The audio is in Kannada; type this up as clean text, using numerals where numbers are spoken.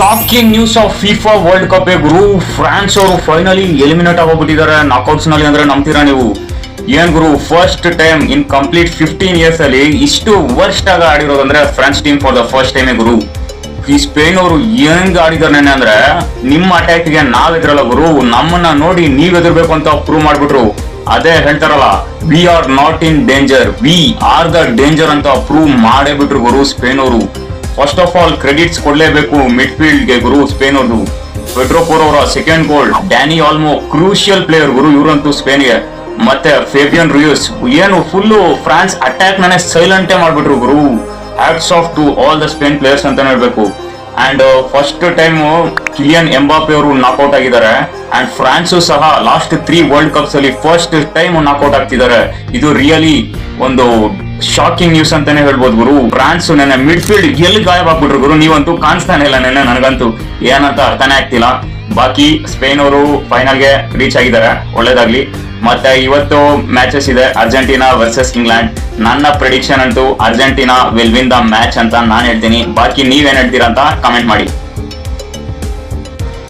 Shocking news of FIFA world cup ಗುರು. ಫ್ರಾನ್ಸ್ ಅವರು ಫೈನಲಿ ಎಲಿಮಿನೇಟ್ ಆಗೋಗ್ಬಿಟ್ಟಿದ್ದಾರೆ ನಾಕ್ಔಟ್ಸ್ ನಲ್ಲಿ. ಅಂದ್ರೆ ನಂಬ್ತೀರಾ ನೀವು? ಏನ್ ಗುರು, first time in complete 15 years ಅಲ್ಲಿ ಇಷ್ಟು ವರ್ಸ್ಟ್ ಆಗಿ ಆಡಿರೋದಂದ್ರೆ France team for the first time ಗುರು. ಈ ಸ್ಪೇನ್ ಅವರು ಹೆಂಗ್ ಆಡಿದಾರೆ ಅಂದ್ರೆ ನಿಮ್ಮ ಅಟ್ಯಾಕ್ ಗೆ ನಾವ್ ಎದ್ರಲ್ಲ ಗುರು, ನಮ್ಮನ್ನ ನೋಡಿ ನೀವ್ ಎದುರ್ಬೇಕು ಅಂತ ಪ್ರೂವ್ ಮಾಡ್ಬಿಟ್ರು. ಅದೇ ಹೇಳ್ತಾರಲ್ಲ, we are not in danger, we are the danger ಅಂತ ಪ್ರೂವ್ ಮಾಡೇ ಬಿಟ್ರು ಗುರು ಸ್ಪೇನ್ ಅವರು. ಫಸ್ಟ್ ಆಫ್ ಆಲ್ ಕ್ರೆಡಿಟ್ಸ್ ಕೊಡ್ಲೇಬೇಕು ಮಿಡ್ ಫೀಲ್ಡ್ ಗೆ ಗುರು ಸ್ಪೇನ್ ಅವ್ರದ್ದು. ಪೆಡ್ರೋ ಪೋರೋ ಅವರ second goal, Dani Olmo crucial player ಗುರು ಇವರಂತೂ ಸ್ಪೇನ್ ಗೆ. ಮತ್ತೆ ಫೇಬಿಯನ್ ರುಯಸ್ ಏನು ಫುಲ್ ಫ್ರಾನ್ಸ್ ಅಟ್ಯಾಕ್ ನಾನೇ ಸೈಲೆಂಟೇ ಮಾಡ್ಬಿಟ್ರು ಗುರು. Hats off to all the Spain players ಅಂತ ಹೇಳ್ಬೇಕು. And first time Kylian Mbappe ಅವರು ನಾಕ್ಔಟ್ ಆಗಿದ್ದಾರೆ. ಅಂಡ್ ಫ್ರಾನ್ಸ್ ಸಹ ಲಾಸ್ಟ್ 3 ವರ್ಲ್ಡ್ ಕಪ್ಸ್ ಅಲ್ಲಿ ಫಸ್ಟ್ ಟೈಮ್ ನಾಕ್ಔಟ್ ಆಗ್ತಿದ್ದಾರೆ. ಇದು ರಿಯಲಿ ಒಂದು ಶಾಕಿಂಗ್ ನ್ಯೂಸ್ ಅಂತಾನೆ ಹೇಳ್ಬೋದು ಗುರು. ಫ್ರಾನ್ಸ್ ನೆನ್ನೆ ಮಿಡ್ ಫೀಲ್ಡ್ ಎಲ್ಲಿ ಗಾಯಬ್ ಆಗ್ಬಿಟ್ರು ಗುರು, ನೀವಂತೂ ಕಾಣಿಸ್ತಾನೆ ಇಲ್ಲ ನೆನ್ನೆ. ನನಗಂತೂ ಏನಂತ ಅರ್ಥನೇ ಆಗ್ತಿಲ್ಲ. ಬಾಕಿ ಸ್ಪೇನ್ ಅವರು ಫೈನಲ್ಗೆ ರೀಚ್ ಆಗಿದ್ದಾರೆ, ಒಳ್ಳೇದಾಗ್ಲಿ. ಮತ್ತೆ ಇವತ್ತು ಮ್ಯಾಚಸ್ ಇದೆ, ಅರ್ಜೆಂಟೀನಾ ವರ್ಸಸ್ ಇಂಗ್ಲೆಂಡ್. ನನ್ನ ಪ್ರೆಡಿಕ್ಷನ್ ಅಂತೂ Argentina will win the match ಅಂತ ನಾನು ಹೇಳ್ತೀನಿ. ಬಾಕಿ ನೀವೇನ್ ಹೇಳ್ತೀರಾ ಅಂತ ಕಮೆಂಟ್ ಮಾಡಿ.